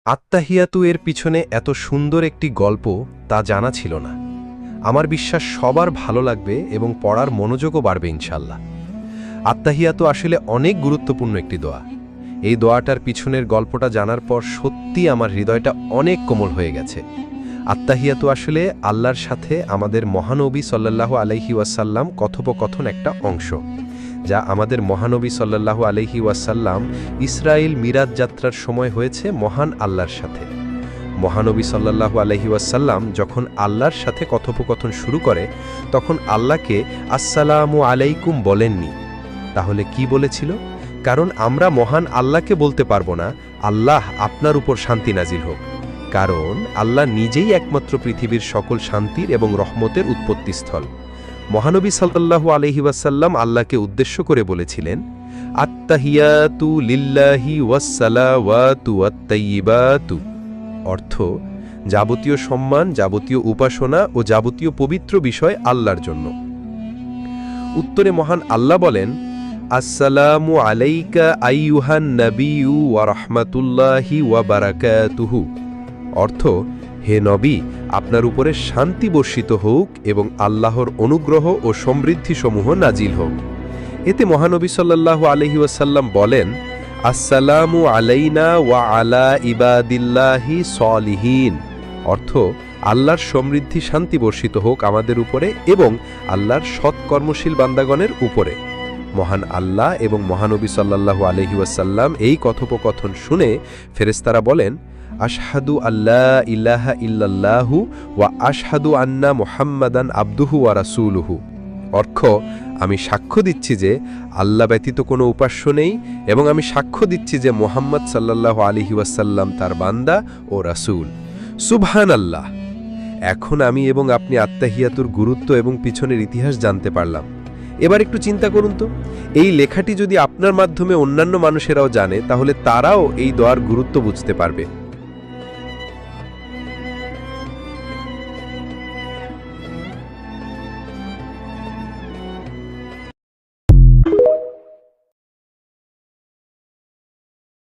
আত্তাহিয়াতু এর পিছনে এত সুন্দর একটি গল্প তা জানা ছিল না। আমার বিশ্বাস সবার ভালো লাগবে এবং পড়ার মনোযোগও বাড়বে ইনশাল্লাহ। আত্তাহিয়াতু আসলে অনেক গুরুত্বপূর্ণ একটি দোয়া। এই দোয়াটার পিছনের গল্পটা জানার পর সত্যি আমার হৃদয়টা অনেক কোমল হয়ে গেছে। আত্তাহিয়াতু আসলে আল্লাহর সাথে আমাদের মহানবী সাল্লাল্লাহু আলাইহি ওয়াসাল্লাম কথোপকথন একটা অংশ, যা আমাদের মহানবী সাল্লাল্লাহু আলাইহি ওয়াসাল্লাম ইসরায়েল মিরাজ যাত্রার সময় হয়েছে মহান আল্লাহর সাথে। মহানবী সাল্লাল্লাহু আলাইহি ওয়াসাল্লাম যখন আল্লাহর সাথে কথোপকথন শুরু করে তখন আল্লাহকে আসসালামু আলাইকুম বলেননি, তাহলে কি বলেছিল? কারণ আমরা মহান আল্লাহকে বলতে পারবো না আল্লাহ আপনার উপর শান্তি নাজিল হোক, কারণ আল্লাহ নিজেই একমাত্র পৃথিবীর সকল শান্তির এবং রহমতের উৎপত্তিস্থল। মহানবী সাল্লাল্লাহু আলাইহি ওয়াসাল্লাম আল্লাহকে উদ্দেশ্য করে বলেছিলেন, আত্তাহিয়াতু লিল্লাহি ওয়াসসালাওয়াতু ওয়াত-তাইয়্যিবাতু, অর্থ যাবতীয় সম্মান, যাবতীয় উপাসনা ও যাবতীয় পবিত্র বিষয় আল্লাহর জন্য। উত্তরে মহান আল্লাহ বলেন, আসসালামু আলাইকা আইয়ুহান নাবিয়্যু ওয়া রাহমাতুল্লাহি ওয়া বারাকাতুহু, অর্থ হে নবী, আপনার উপরে শান্তি বর্ষিত হোক এবং আল্লাহর অনুগ্রহ ও সমৃদ্ধিসমূহ নাজিল হোক। এতে মহানবী সাল্লাল্লাহু আলাইহি ওয়াসাল্লাম বলেন, আসসালামু আলাইনা ওয়া আলা ইবাদিল্লাহি সলিহিন, অর্থ আল্লাহর সমৃদ্ধি শান্তি বর্ষিত হোক আমাদের উপরে এবং আল্লাহর সৎকর্মশীল বান্দাগণের উপরে। মহান আল্লাহ এবং মহানবী সাল্লাল্লাহু আলাইহি ওয়াসাল্লাম এই কথোপকথন শুনে ফেরেশতারা বলেন, আশহাদু আল্লা ইলাহা ইল্লাল্লাহু ওয়া আশহাদু আন্না মুহাম্মাদান আবদুহু ওয়া রাসূলুহু, অর্থ আমি সাক্ষ্য দিচ্ছি যে আল্লাহ ব্যতীত কোনো উপাস্য নেই এবং আমি সাক্ষ্য দিচ্ছি যে মুহাম্মদ সাল্লাল্লাহু আলাইহি ওয়াসাল্লাম তার বান্দা ও রাসূল। সুবহানাল্লাহ। এখন আমি এবং আপনি আত্তাহিয়াতুর গুরুত্ব এবং পিছনের ইতিহাস জানতে পারলাম। এবার একটু চিন্তা করুন তো, এই লেখাটি যদি আপনার মাধ্যমে অন্যান্য মানুষেরাও জানে তাহলে তারাও এই দোয়ার গুরুত্ব বুঝতে পারবে।